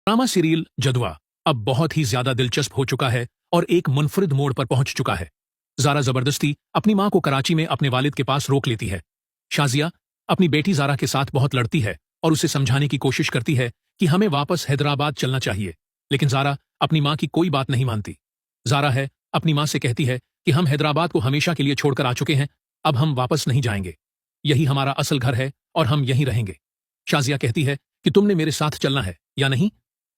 Drama serial Jadwa अब बहुत ही ज्यादा दिलचस्प हो चुका है और एक मुनफरिद मोड़ पर पहुंच चुका है। जारा जबरदस्ती अपनी मां को कराची में अपने वालिद के पास रोक लेती है। शाजिया अपनी बेटी जारा के साथ बहुत लड़ती है और उसे समझाने की कोशिश करती है कि हमें वापस हैदराबाद चलना चाहिए, लेकिन जारा अपनी मां की कोई बात नहीं मानती। जारा है अपनी मां से कहती है कि हम हैदराबाद को हमेशा के लिए छोड़कर आ चुके हैं, अब हम वापस नहीं जाएंगे, यही हमारा असल घर है और हम यहीं रहेंगे। शाजिया कहती है कि तुमने मेरे साथ चलना है या नहीं।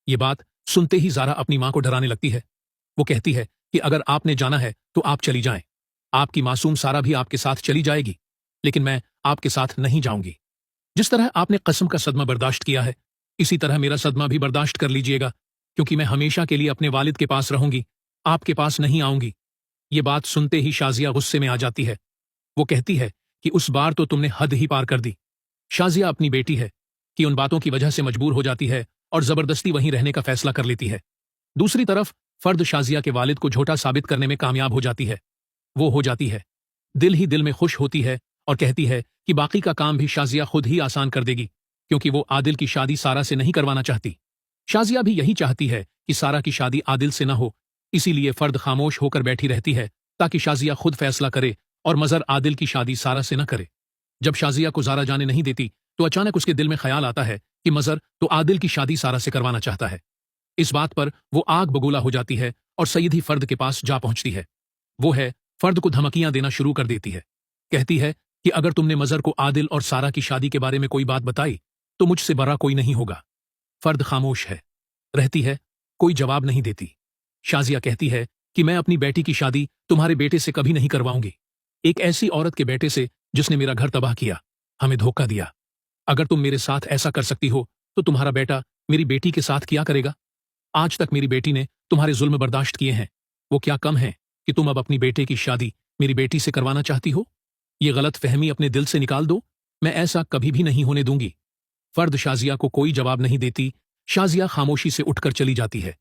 ये बात सुनते ही जारा अपनी मां को डराने लगती है। वो कहती है कि अगर आपने जाना है तो आप चली जाएं, आपकी मासूम सारा भी आपके साथ चली जाएगी, लेकिन मैं आपके साथ नहीं जाऊंगी। जिस तरह आपने कसम का सदमा बर्दाश्त किया है, इसी तरह मेरा सदमा भी बर्दाश्त कर लीजिएगा, क्योंकि मैं हमेशा के लिए अपने वालिद के पास रहूंगी, आपके पास नहीं आऊंगी। ये बात सुनते ही शाजिया गुस्से में आ जाती है। वो कहती है कि उस बार तो तुमने हद ही पार कर दी। शाजिया अपनी बेटी है कि उन बातों की वजह से मजबूर हो जाती है और जबरदस्ती वहीं रहने का फैसला कर लेती है। दूसरी तरफ फर्द शाजिया के वालिद को झूठा साबित करने में कामयाब हो जाती है। वो हो जाती है, दिल ही दिल में खुश होती है और कहती है कि बाकी का काम भी शाजिया खुद ही आसान कर देगी, क्योंकि वो आदिल की शादी सारा से नहीं करवाना चाहती। शाजिया भी यही चाहती है कि सारा की शादी आदिल से न हो, इसीलिए फर्द खामोश होकर बैठी रहती है ताकि शाजिया खुद फैसला करे और मजर आदिल की शादी सारा से न करे। जब शाजिया को जारा जाने नहीं देती तो अचानक उसके दिल में ख्याल आता है कि मजर तो आदिल की शादी सारा से करवाना चाहता है। इस बात पर वो आग बगूला हो जाती है और सईद ही फर्द के पास जा पहुंचती है। वो है फर्द को धमकियां देना शुरू कर देती है। कहती है कि अगर तुमने मजर को आदिल और सारा की शादी के बारे में कोई बात बताई तो मुझसे बड़ा कोई नहीं होगा। फर्द खामोश है रहती है, कोई जवाब नहीं देती। शाजिया कहती है कि मैं अपनी बेटी की शादी तुम्हारे बेटे से कभी नहीं करवाऊंगी, एक ऐसी औरत के बेटे से जिसने मेरा घर तबाह किया, हमें धोखा दिया। अगर तुम मेरे साथ ऐसा कर सकती हो तो तुम्हारा बेटा मेरी बेटी के साथ क्या करेगा? आज तक मेरी बेटी ने तुम्हारे जुल्म बर्दाश्त किए हैं, वो क्या कम है कि तुम अब अपनी बेटे की शादी मेरी बेटी से करवाना चाहती हो? ये गलत फहमी अपने दिल से निकाल दो, मैं ऐसा कभी भी नहीं होने दूंगी। फर्द शाजिया को कोई जवाब नहीं देती। शाजिया खामोशी से उठकर चली जाती है।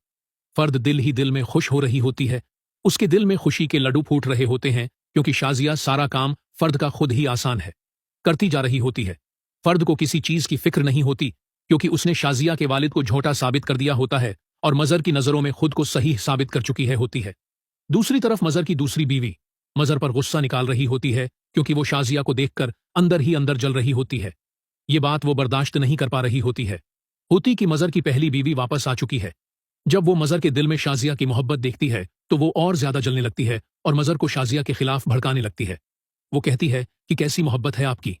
फर्द दिल ही दिल में खुश हो रही होती है। उसके दिल में खुशी के लड्डू फूट रहे होते हैं, क्योंकि शाजिया सारा काम फर्द का खुद ही आसान है करती जा रही होती है। फर्द को किसी चीज की फिक्र नहीं होती, क्योंकि उसने शाजिया के वालिद को झूठा साबित कर दिया होता है और मजर की नजरों में खुद को सही साबित कर चुकी है होती है। दूसरी तरफ मजर की दूसरी बीवी मजर पर गुस्सा निकाल रही होती है, क्योंकि वो शाजिया को देखकर अंदर ही अंदर जल रही होती है। ये बात वो बर्दाश्त नहीं कर पा रही होती है। होती कि मजर की पहली बीवी वापस आ चुकी है। जब वो मजर के दिल में शाजिया की मोहब्बत देखती है तो वो और ज्यादा जलने लगती है और मजर को शाजिया के खिलाफ भड़काने लगती है। वो कहती है कि कैसी मोहब्बत है आपकी,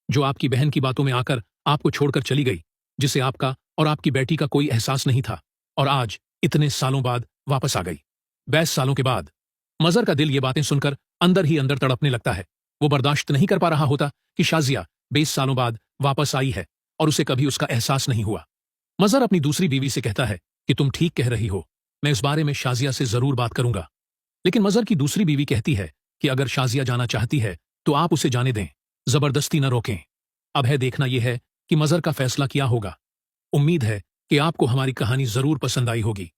जो आपकी बहन की बातों में आकर आपको छोड़कर चली गई, जिसे आपका और आपकी बेटी का कोई एहसास नहीं था, और आज इतने सालों बाद वापस आ गई। 22 सालों के बाद। मजर का दिल ये बातें सुनकर अंदर ही अंदर तड़पने लगता है। वो बर्दाश्त नहीं कर पा रहा होता कि शाजिया 20 सालों बाद वापस आई है और उसे कभी उसका एहसास नहीं हुआ। मजर अपनी दूसरी बीवी से कहता है कि तुम ठीक कह रही हो, मैं इस बारे में शाजिया से जरूर बात करूंगा। लेकिन मजर की दूसरी बीवी कहती है कि अगर शाजिया जाना चाहती है तो आप उसे जाने दें, जबरदस्ती न रोकें। अब है देखना यह है कि मजर का फैसला क्या होगा। उम्मीद है कि आपको हमारी कहानी जरूर पसंद आई होगी।